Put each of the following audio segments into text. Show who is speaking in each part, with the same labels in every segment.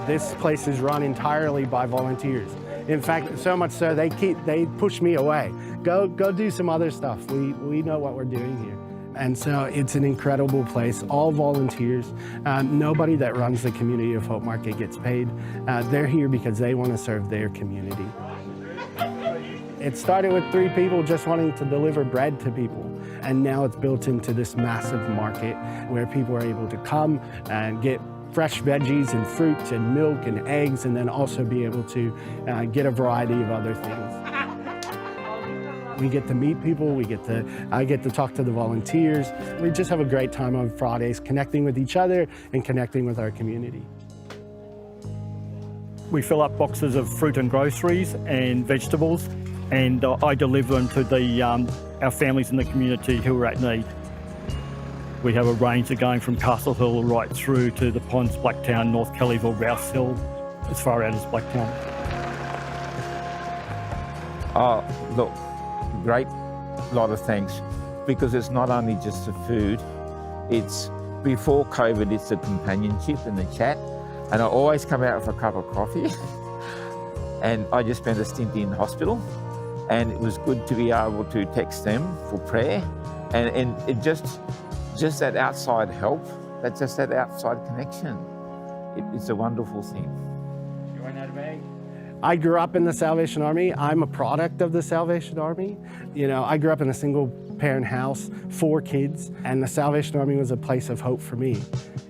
Speaker 1: This place is run entirely by volunteers. In fact, so much so they push me away. Go do some other stuff. We know what we're doing here. And so it's an incredible place, all volunteers. Nobody that runs the Community of Hope Market gets paid. They're here because they want to serve their community. It started with 3 people just wanting to deliver bread to people. And now it's built into this massive market where people are able to come and get fresh veggies and fruits and milk and eggs, and then also be able to get a variety of other things. We get to meet people, I get to talk to the volunteers. We just have a great time on Fridays, connecting with each other and connecting with our community.
Speaker 2: We fill up boxes of fruit and groceries and vegetables, and I deliver them to our families in the community who are at need. We have a range of going from Castle Hill right through to the Ponds, Blacktown, North Kellyville, Rouse, Hill, as far out as Blacktown.
Speaker 3: Oh, look, great lot of thanks, because it's not only just the food, it's before COVID, it's the companionship and the chat. And I always come out for a cup of coffee. And I just spent a stint in hospital, and it was good to be able to text them for prayer. And it just that outside help, that outside connection. It's a wonderful thing.
Speaker 1: You want that bag? I grew up in the Salvation Army. I'm a product of the Salvation Army. You know, I grew up in a single parent house, 4 kids, and the Salvation Army was a place of hope for me.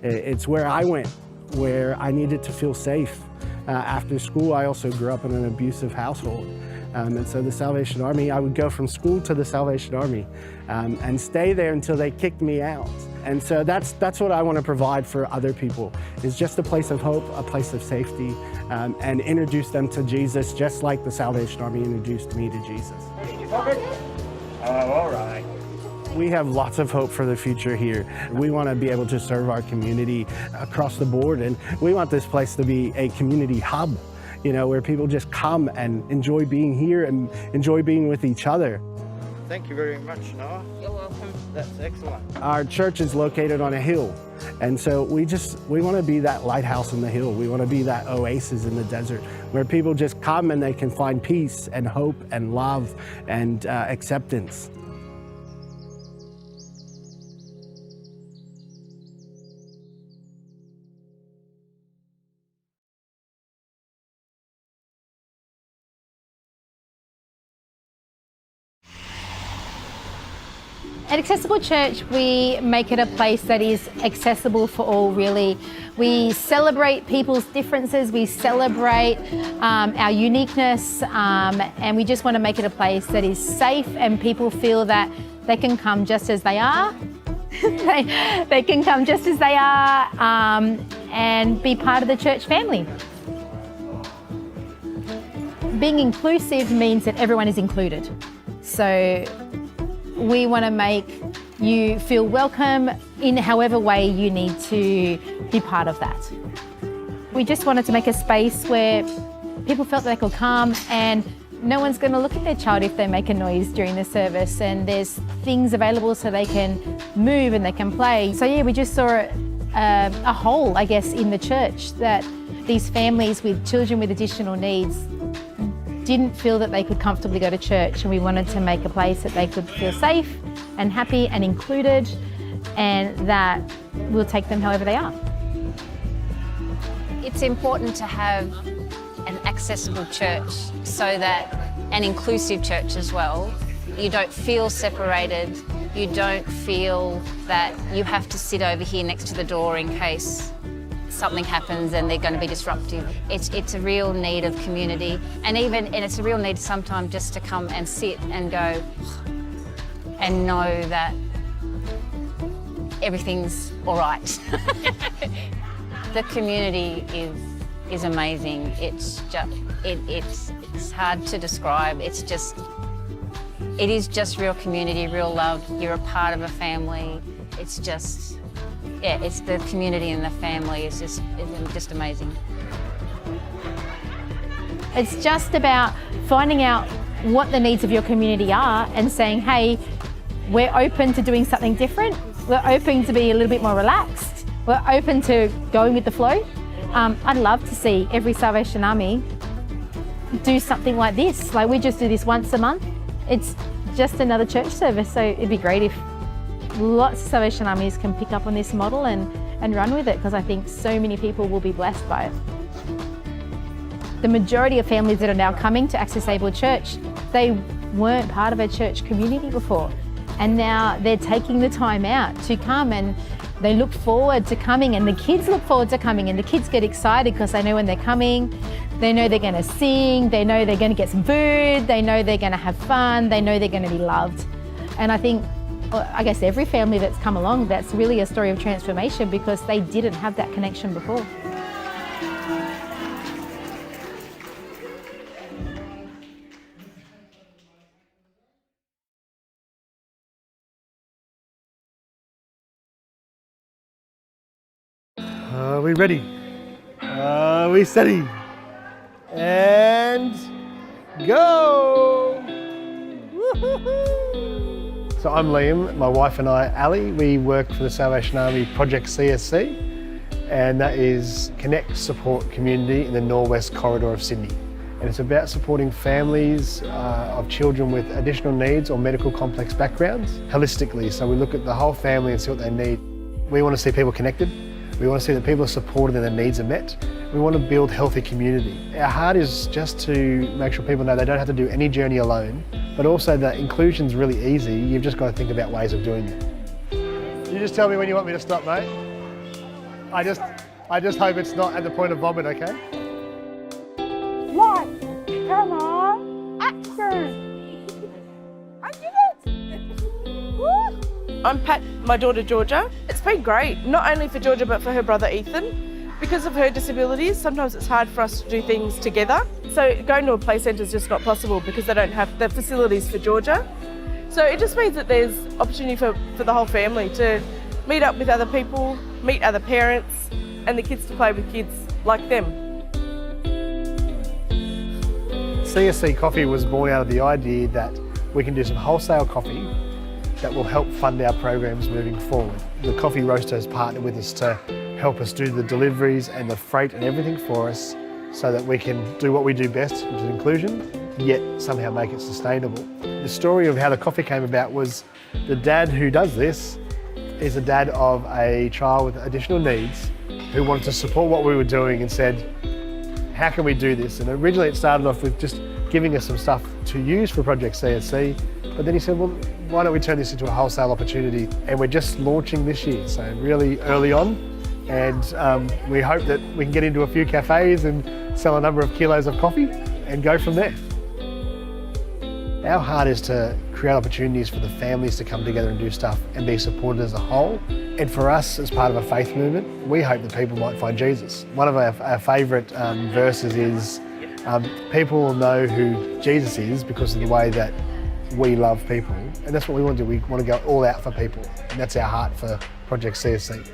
Speaker 1: It's where I went, where I needed to feel safe. After school, I also grew up in an abusive household. And so the Salvation Army, I would go from school to the Salvation Army and stay there until they kicked me out. And so that's what I want to provide for other people, is just a place of hope, a place of safety, and introduce them to Jesus just like the Salvation Army introduced me to Jesus.
Speaker 2: All right.
Speaker 1: We have lots of hope for the future here. We want to be able to serve our community across the board, and we want this place to be a community hub, you know, where people just come and enjoy being here and enjoy being with each other.
Speaker 4: Thank you very much, Noah.
Speaker 5: You're welcome.
Speaker 4: That's excellent.
Speaker 1: Our church is located on a hill, and so we want to be that lighthouse in the hill. We want to be that oasis in the desert where people just come and they can find peace and hope and love and acceptance.
Speaker 5: At Accessible Church, we make it a place that is accessible for all, really. We celebrate people's differences, we celebrate our uniqueness, and we just want to make it a place that is safe and people feel that they can come just as they are. they can come just as they are and be part of the church family. Being inclusive means that everyone is included. So we want to make you feel welcome in however way you need to be part of that. We just wanted to make a space where people felt that they could come and no one's going to look at their child if they make a noise during the service, and there's things available so they can move and they can play. So yeah, we just saw a hole, I guess, in the church, that these families with children with additional needs didn't feel that they could comfortably go to church, and we wanted to make a place that they could feel safe and happy and included, and that we'll take them however they are.
Speaker 6: It's important to have an accessible church, so that an inclusive church as well. You don't feel separated, you don't feel that you have to sit over here next to the door in case something happens and they're going to be disruptive. It's a real need of community, and it's a real need sometimes just to come and sit and go and know that everything's all right. The community is amazing. It's hard to describe. It is just real community, real love. You're a part of a family. It's just, yeah, it's the community and the family is just amazing.
Speaker 5: It's just about finding out what the needs of your community are and saying, hey, we're open to doing something different, We're open to be a little bit more relaxed. We're open to going with the flow. I'd love to see every Salvation Army do something like this. Like we just do this once a month. It's just another church service, so it'd be great if lots of Salvation Armies can pick up on this model and run with it, because I think so many people will be blessed by it. The majority of families that are now coming to AccessABLE Church, they weren't part of a church community before, and now they're taking the time out to come, and they look forward to coming, and the kids look forward to coming, and the kids get excited because they know when they're coming, they know they're going to sing, they know they're going to get some food, they know they're going to have fun, they know they're going to be loved. And I think, I guess every family that's come along, that's really a story of transformation because they didn't have that connection before.
Speaker 7: Are we ready? Are we steady? And go! Woo-hoo-hoo. So I'm Liam, my wife and I, Ali, we work for the Salvation Army Project CSC, and that is Connect Support Community in the Norwest Corridor of Sydney. And it's about supporting families of children with additional needs or medical complex backgrounds holistically. So we look at the whole family and see what they need. We want to see people connected. We want to see that people are supported and their needs are met. We want to build healthy community. Our heart is just to make sure people know they don't have to do any journey alone, but also that inclusion's really easy. You've just got to think about ways of doing it. You just tell me when you want me to stop, mate. I just hope it's not at the point of vomit, okay?
Speaker 8: Lights, camera, action! I did it! Woo! I'm Pat, my daughter Georgia. It's been great, not only for Georgia but for her brother Ethan. Because of her disabilities, sometimes it's hard for us to do things together. So going to a play centre is just not possible because they don't have the facilities for Georgia. So it just means that there's opportunity for the whole family to meet up with other people, meet other parents, and the kids to play with kids like them.
Speaker 7: CSC Coffee was born out of the idea that we can do some wholesale coffee that will help fund our programs moving forward. The coffee roaster has partnered with us to help us do the deliveries and the freight and everything for us so that we can do what we do best, which is inclusion, yet somehow make it sustainable. The story of how the coffee came about was the dad who does this is a dad of a child with additional needs who wanted to support what we were doing and said, how can we do this? And originally it started off with just giving us some stuff to use for Project CSC, but then he said, well, why don't we turn this into a wholesale opportunity? And we're just launching this year, so really early on. And we hope that we can get into a few cafes and sell a number of kilos of coffee and go from there. Our heart is to create opportunities for the families to come together and do stuff and be supported as a whole. And for us, as part of a faith movement, we hope that people might find Jesus. One of our favourite verses is, people will know who Jesus is because of the way that we love people. And that's what we want to do. We want to go all out for people. And that's our heart for Project CSC.